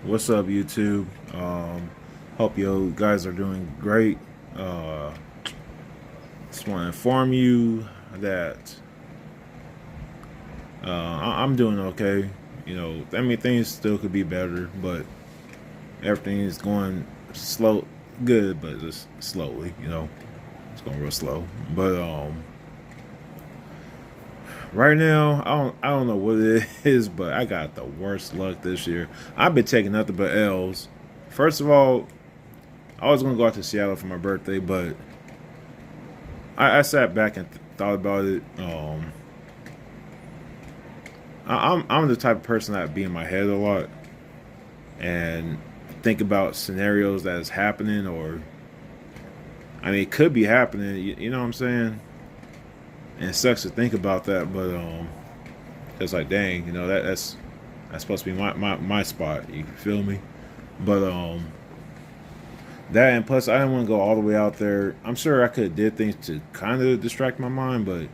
What's up, YouTube? Hope you guys are doing great. Just want to inform you that I'm doing okay. Things still could be better, but everything is going slow, good, but just slowly. It's going real slow. But right now, I don't know what it is, but I got the worst luck this year. I've been taking nothing but L's. First of all, I was gonna go out to Seattle for my birthday, but I sat back and thought about it. I'm the type of person that be in my head a lot and think about scenarios that is happening, or I mean, it could be happening. You know what I'm saying? And it sucks to think about that, but it's like, dang, that's supposed to be my spot. You feel me? But that, and plus I didn't want to go all the way out there. I'm sure I could have did things to kind of distract my mind, but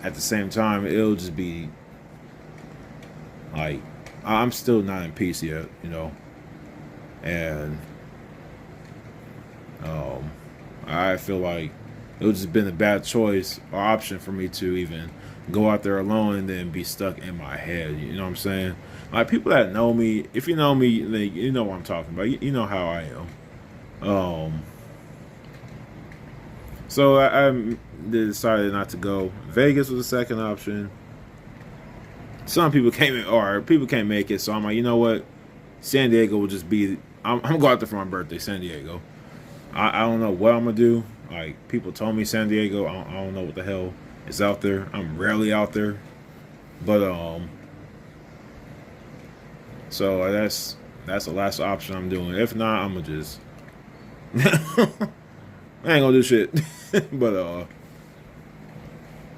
at the same time, it'll just be like I'm still not in peace yet. And um, I feel like it would just been a bad choice or option for me to even go out there alone and then be stuck in my head. You know what I'm saying? Like, people that know me, if you know me, you know what I'm talking about. You know how I am. So I decided not to go. Vegas was the second option. Some people can't, or people can't make it. So I'm like, you know what? San Diego will just be. I'm gonna go out there for my birthday, San Diego. I don't know what I'm gonna do. Like, people told me San Diego. I don't know what the hell is out there. I'm rarely out there, but so that's the last option I'm doing. If not, I'm gonna just I ain't gonna do shit. but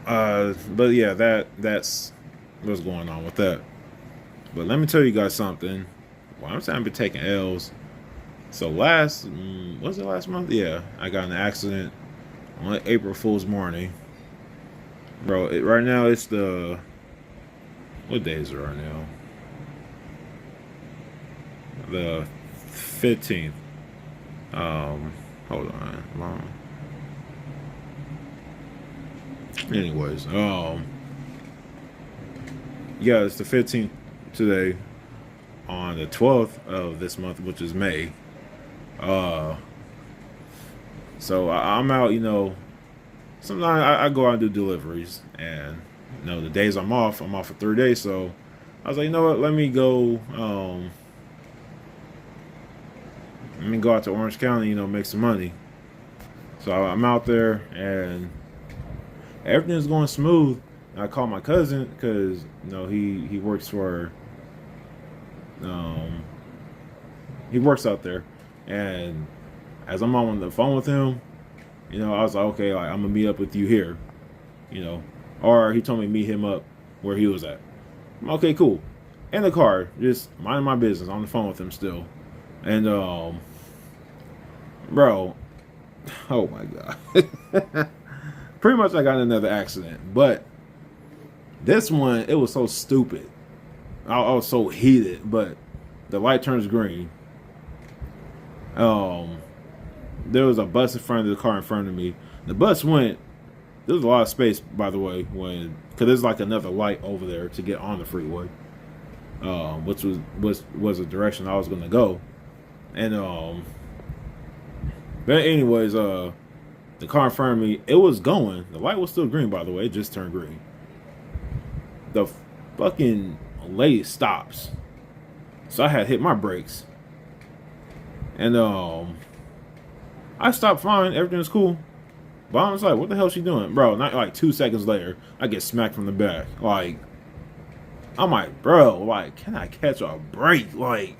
but yeah, that's what's going on with that. But let me tell you guys something. Well, I'm saying I've been taking L's. So was it last month? Yeah, I got in an accident on April Fool's morning, bro. Right now it's what day is it right now? The 15th. Hold on, Anyways, yeah, it's the 15th today. On the 12th of this month, which is May. Uh, so I'm out. Sometimes I go out and do deliveries, and the days I'm off for 3 days. So I was like, you know what? Let me go. Let me go out to Orange County. Make some money. So I'm out there, and everything's going smooth. I call my cousin because he works for um he works out there, and as I'm on the phone with him, I was like, okay, like, I'm gonna meet up with you here, you know, or he told me to meet him up where he was at. Okay, cool. In the car, just minding my business on the phone with him still, and bro, oh my god, pretty much I got in another accident, but this one, it was so stupid. I was so heated, but the light turns green. Um, there was a bus in front of the car in front of me. The bus went. There was a lot of space, by the way, because there's like another light over there to get on the freeway, which was the direction I was going to go. And but anyways, the car in front of me, it was going. The light was still green, by the way. It just turned green. The fucking lady stops, so I had hit my brakes, and I stopped fine. Everything was cool. But I was like, what the hell is she doing? Bro, not like 2 seconds later, I get smacked from the back. Like, I'm like, bro, like, can I catch a break? Like,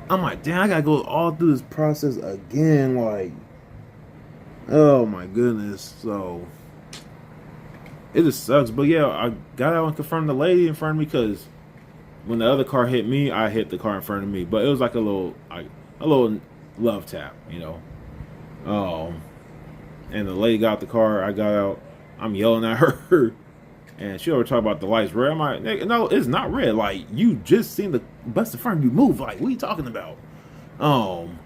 I'm like, damn, I gotta go all through this process again. Like, oh my goodness. So, it just sucks. But yeah, I got out and confronted the lady in front of me because when the other car hit me, I hit the car in front of me. But it was like a little love tap. Um, and the lady got out the car. I got out. I'm yelling at her. And she always talk about the lights red. I'm like, nigga, no, it's not red. Like, you just seen the bus in front of you move. Like, what are you talking about? I'm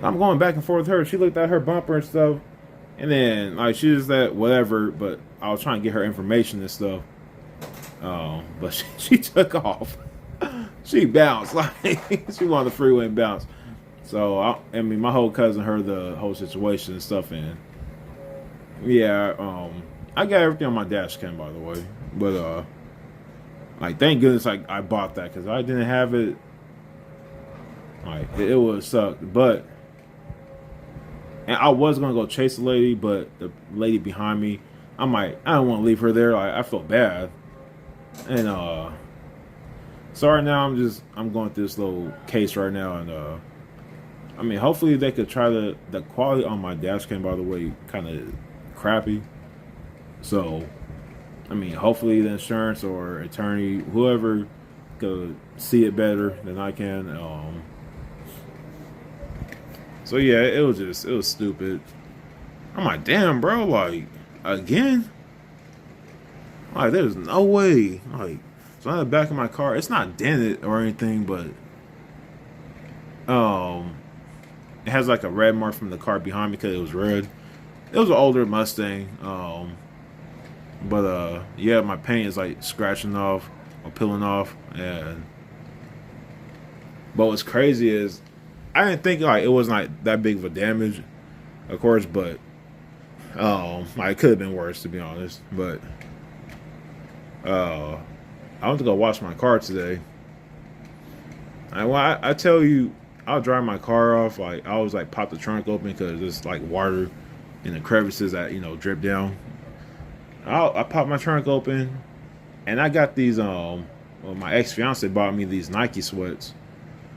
going back and forth with her. She looked at her bumper and stuff. And then, like, she was that whatever. But I was trying to get her information and stuff. But she took off. She bounced. Like, she went on the freeway and bounced. So, I mean, my whole cousin heard the whole situation and stuff. And, yeah, I got everything on my dash cam, by the way. But, like, thank goodness I bought that. Because I didn't have it. Like, it would suck. But, and I was going to go chase the lady. But the lady behind me, I don't want to leave her there. Like, I felt bad. And, so right now I'm going through this little case right now. And, I mean, hopefully they could try the quality on my dash cam, by the way, kind of crappy. So, I mean, hopefully the insurance or attorney, whoever, could see it better than I can. So yeah, it was stupid. I'm like, damn, bro, like, again? Like, there's no way. Like, so I'm in the back of my car. It's not dented or anything, but it has like a red mark from the car behind me because it was red. It was an older Mustang. But yeah, my paint is like scratching off or peeling off. And but what's crazy is I didn't think like it wasn't like that big of a damage, of course, but like it could have been worse, to be honest. But I went to go wash my car today. And when I tell you, I'll dry my car off. Like, I always like pop the trunk open because there's like water in the crevices that, you know, drip down. I pop my trunk open, and I got these. Well, my ex fiance bought me these Nike sweats,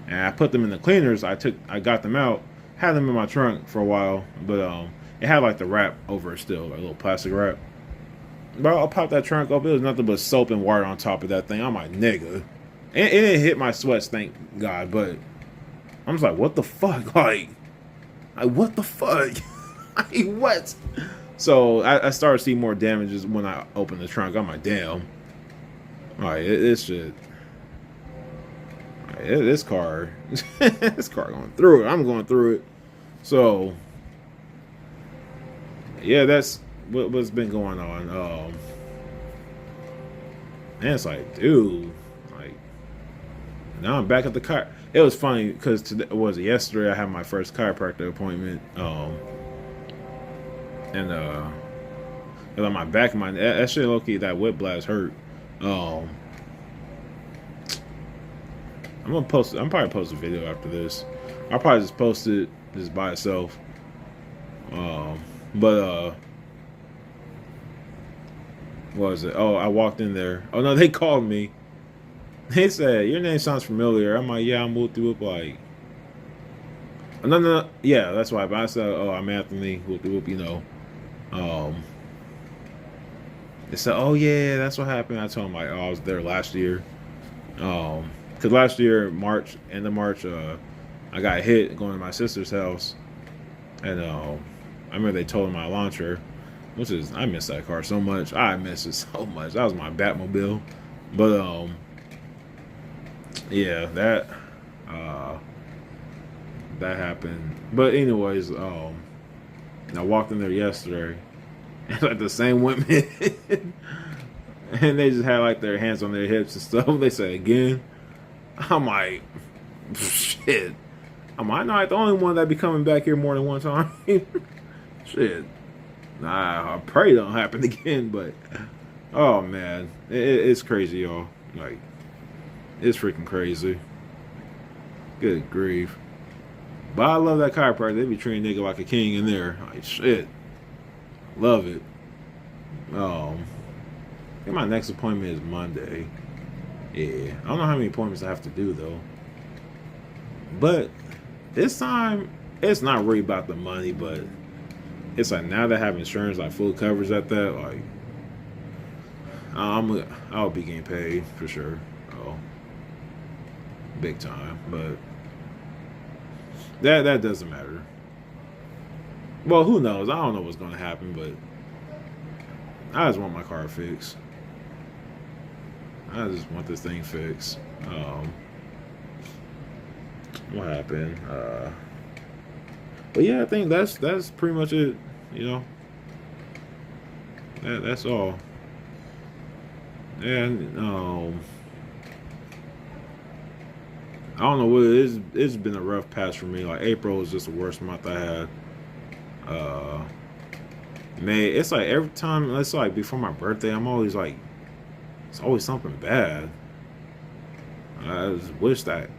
and I put them in the cleaners. I got them out, had them in my trunk for a while, but it had like the wrap over it still, like a little plastic wrap. But I'll pop that trunk open. It was nothing but soap and water on top of that thing. I'm like, nigga. It didn't hit my sweats, thank God, but I'm just like, what the fuck? Like what the fuck? Like, what? So I started seeing more damages when I opened the trunk. I'm like, damn. Like, this shit. Like, this car. This car going through it. I'm going through it. So, yeah, that's what's been going on. And it's like, dude. Now I'm back at the car. It was funny because today was yesterday. I had my first chiropractor appointment. And on my back, that shit low key, that whiplash hurt. I'm probably post a video after this. I'll probably just post it just by itself. But what was it? Oh, I walked in there. Oh no, they called me. They said, your name sounds familiar. I'm like, yeah, I'm Whoopty Whoop. Like, no. Yeah, that's why. But I said, oh, I'm Anthony Whoopty Whoop, you know. They said, oh, yeah, that's what happened. I told them, like, oh, I was there last year. Because last year, end of March, I got hit going to my sister's house. And I remember they told my launcher, I miss that car so much. I miss it so much. That was my Batmobile. But, yeah, that happened. But anyways, I walked in there yesterday, and like the same women, and they just had like their hands on their hips and stuff. They said again. I'm like, shit. I'm not the only one that be coming back here more than one time. Shit. Nah, I pray it don't happen again. But oh man, it's crazy, y'all. Like, it's freaking crazy. Good grief. But I love that chiropractor. They be treating nigga like a king in there. Like, shit. Love it. I think my next appointment is Monday. Yeah. I don't know how many appointments I have to do, though. But this time, it's not really about the money, but it's like now that I have insurance, like full coverage at that, like, I'll be getting paid for sure. Big time, but that doesn't matter. Well, who knows? I don't know what's going to happen, but I just want my car fixed. I just want this thing fixed. What happened? But yeah, I think that's pretty much it. You know, that's all. And I don't know what it is. It's been a rough patch for me. Like April was just the worst month I had. Uh, May, it's like every time. It's like before my birthday, I'm always like, it's always something bad. I just wish that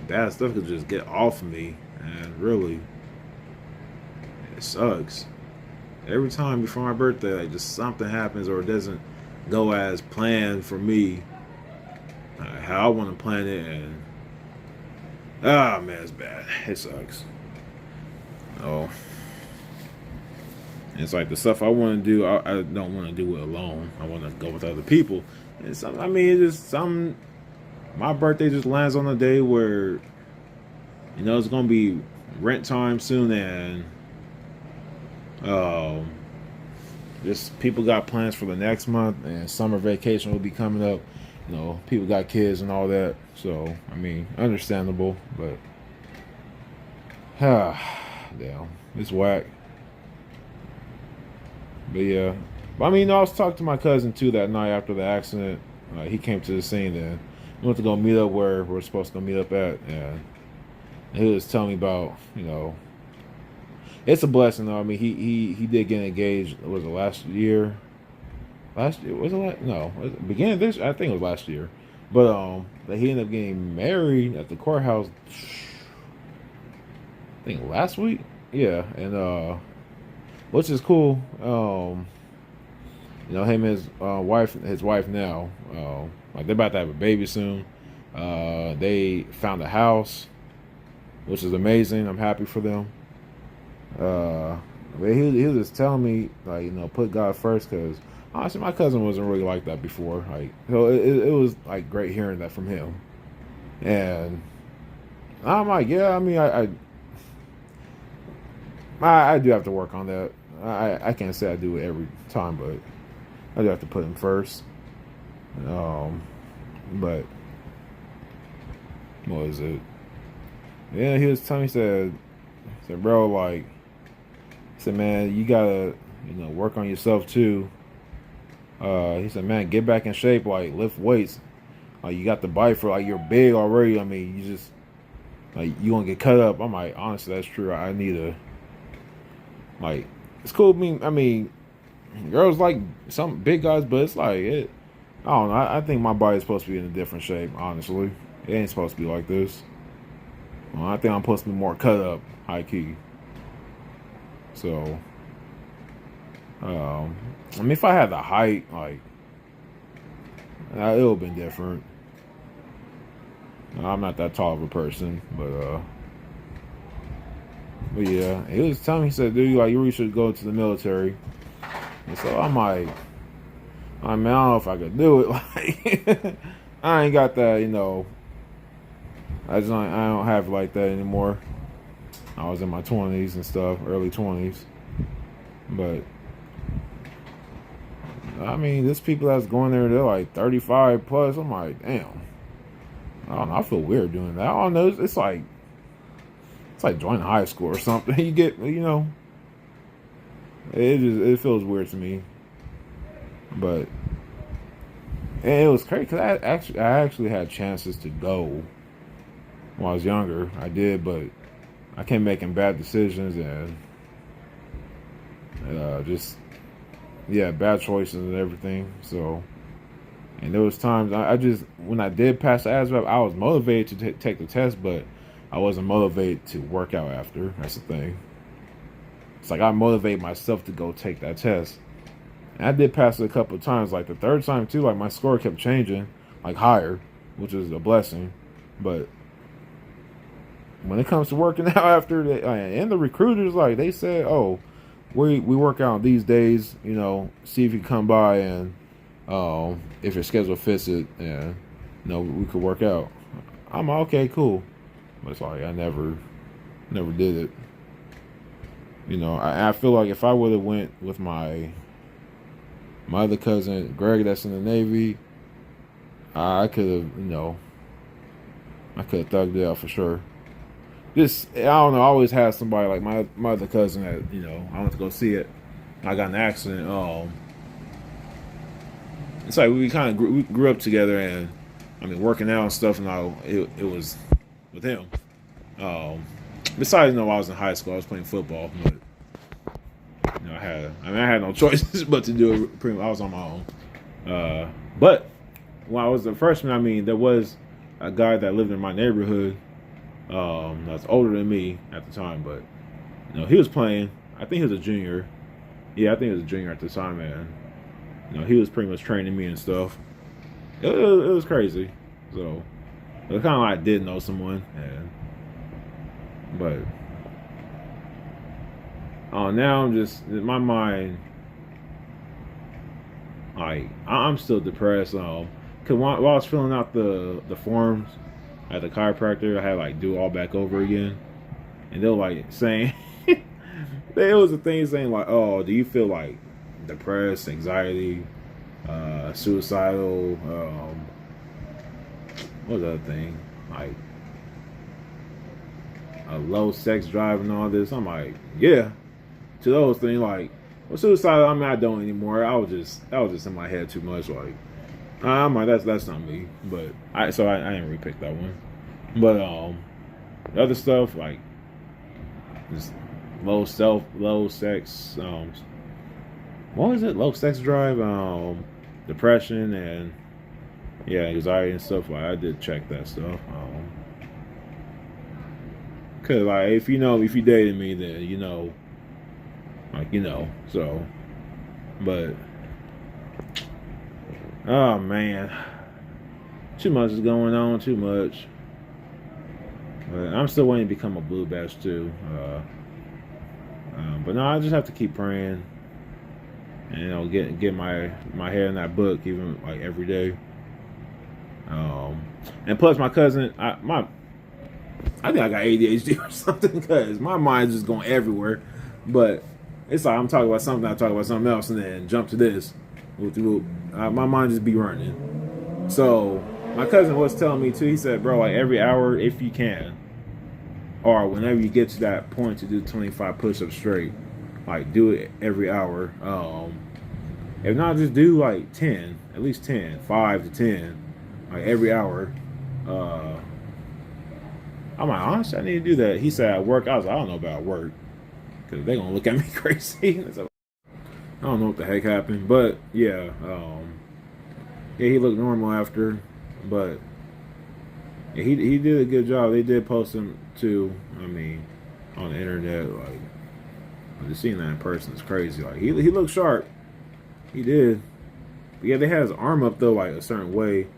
bad stuff could just get off of me. And really, it sucks. Every time before my birthday, like just something happens or it doesn't go as planned for me, how I want to plan it, and man, it's bad. It sucks. Oh, it's like the stuff I want to do. I don't want to do it alone. I want to go with other people. And some, I mean, it's just some. My birthday just lands on a day where, it's gonna be rent time soon, and um, just people got plans for the next month, and summer vacation will be coming up. People got kids and all that. So, I mean, understandable, but damn, it's whack. But yeah, but I mean, I was talking to my cousin too that night after the accident. He came to the scene, and we went to go meet up where we're supposed to go meet up at, and he was telling me about, it's a blessing though. I mean, he did get engaged. Was it last year? Last year was it? No, was it beginning of this. I think it was last year, but he ended up getting married at the courthouse. I think last week. Yeah, and which is cool. Him and his wife now. Like they're about to have a baby soon. They found a house, which is amazing. I'm happy for them. But he was just telling me, like, put God first, because honestly, my cousin wasn't really like that before. Like, so it was like great hearing that from him. And I'm like, yeah, I mean, I do have to work on that. I can't say I do it every time, but I do have to put him first. But what is it? Yeah, he was telling me, he said, bro, like, he said, man, you gotta, work on yourself too. He said, man, get back in shape, like, lift weights. Like, you got the bite for, like, you're big already. I mean, you just, like, you gonna get cut up. I'm like, honestly, that's true. I need to, like, it's cool. I mean, girls like some big guys, but it's like, I don't know. I think my body's supposed to be in a different shape, honestly. It ain't supposed to be like this. Well, I think I'm supposed to be more cut up, high key. So, I mean, if I had the height, like, it would have been different. I'm not that tall of a person, but yeah, he was telling me, he said, dude, like, you really should go to the military. And so I'm like, I mean, I don't know if I could do it. Like, I ain't got that, I don't have it like that anymore. I was in my 20s and stuff, early 20s. But, I mean, there's people that's going there, they're like 35 plus. I'm like, damn. I don't know, I feel weird doing that. I don't know, it's like joining high school or something. You get, it feels weird to me. But, and it was crazy because I actually had chances to go when I was younger. I did, but I kept making bad decisions and just bad choices and everything. So, and there was times I just, when I did pass the ASVAB, I was motivated to take the test, but I wasn't motivated to work out after. That's the thing. It's like I motivate myself to go take that test. And I did pass it a couple of times. Like the third time too, like my score kept changing, like higher, which is a blessing. But when it comes to working out after and the recruiters, like they said, oh, we work out these days, see if you come by and if your schedule fits it, and we could work out. I'm like, okay, cool. But it's like I never did it. I feel like if I would have went with my My other cousin, Greg, that's in the Navy, I could have, I could have thugged it out for sure. Just, I don't know, I always had somebody like my other cousin that, I went to go see it. I got in an accident. It's like we kind of we grew up together, and I mean, working out and stuff, and it was with him. Besides, I was in high school, I was playing football, but I had no choices but to do it. I was on my own. But when I was a freshman, I mean, there was a guy that lived in my neighborhood that's older than me at the time, but he was playing. I think he was a junior. Yeah, I think he was a junior at the time, and he was pretty much training me and stuff. It was crazy. So it was kind of like I did know someone, but now I'm just in my mind. Like I'm still depressed. Cause while I was filling out the forms at the chiropractor, I had like do it all back over again, and they were like saying, it was a thing saying like, oh, do you feel like depressed, anxiety, suicidal? What was the other thing? Like a low sex drive and all this. I'm like, yeah, to those things. Like, well, suicidal. I mean, I don't anymore. That was just in my head too much. Like, I'm like, that's not me. But I didn't really pick that one. But the other stuff like just low sex. What was it? Low sex drive. Depression and anxiety and stuff. Like I did check that stuff. Cause like if you dated me, then so. But oh man, too much is going on. Too much. But I'm still waiting to become a blue badge too. But no, I just have to keep praying. And get my head in that book even like every day. And plus my cousin, I think I got ADHD or something because my mind's just going everywhere. But it's like I'm talking about something, I talk about something else, and then jump to this. My mind just be running. So my cousin was telling me too. He said, "Bro, like every hour if you can, or whenever you get to that point to do 25 push-ups straight, like do it every hour. If not, just do like 10, at least 10, 5 to 10, like every hour." I'm like, honestly, I need to do that. He said at work. I was like, I don't know about work because they're gonna look at me crazy. So, I don't know what the heck happened, but yeah, he looked normal after, but yeah, he did a good job. They did post him too. I mean, on the internet, like just seeing that in person is crazy. Like he looked sharp. He did. But yeah, they had his arm up though, like a certain way,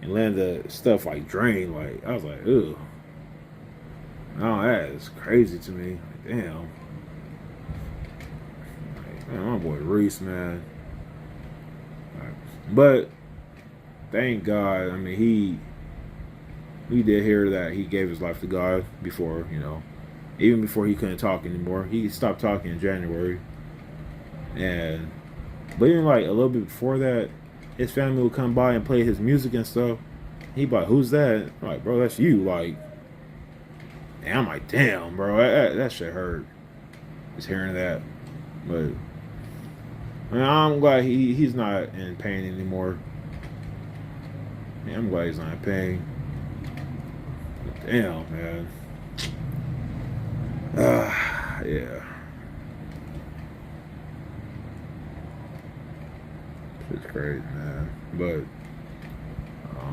and letting the stuff like drain. Like I was like, ugh. Oh, that is crazy to me. Like, damn. Like, man, my boy Reese, man. But thank God. I mean, we did hear that he gave his life to God before, even before he couldn't talk anymore. He stopped talking in January, but even like a little bit before that, his family would come by and play his music and stuff. He'd be like, "Who's that?" I'm like, "Bro, that's you." Like, and I'm like, "Damn, bro, that shit hurt." Just hearing that, but I mean, I'm glad he's not in pain anymore. Yeah, I'm glad he's not in pain. But damn, man. Yeah. It's crazy, man. But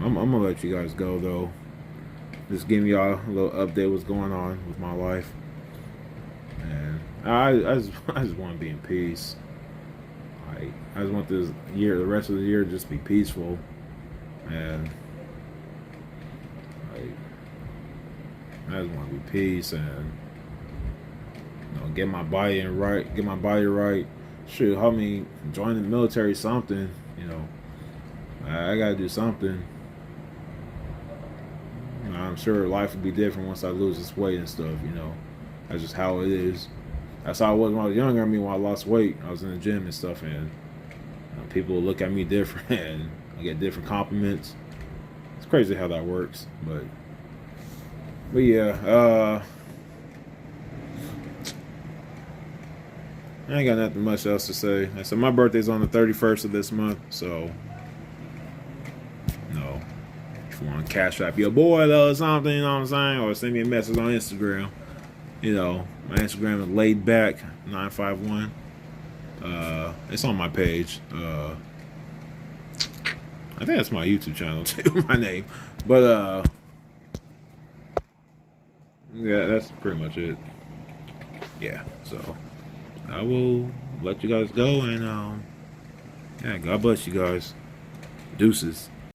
I'm gonna let you guys go though. Just giving y'all a little update what's going on with my life, and I just want to be in peace. Like I just want the rest of the year, to just be peaceful, and like I just want to be peace and get my body right. Shoot, help me join the military, something. I gotta do something. I'm sure life will be different once I lose this weight and stuff. That's just how it is. That's how I was when I was younger. I mean, when I lost weight, I was in the gym and stuff, and People look at me different and I get different compliments. It's crazy how that works, but yeah, I ain't got nothing much else to say. I said my birthday's on the 31st of this month, so no. If you want to cash app your boy or something, you know what I'm saying, or send me a message on Instagram. You know, my Instagram is laidback951. It's on my page. I think that's my YouTube channel too, my name. But yeah, that's pretty much it. Yeah, so I will let you guys go, and yeah, God bless you guys. Deuces.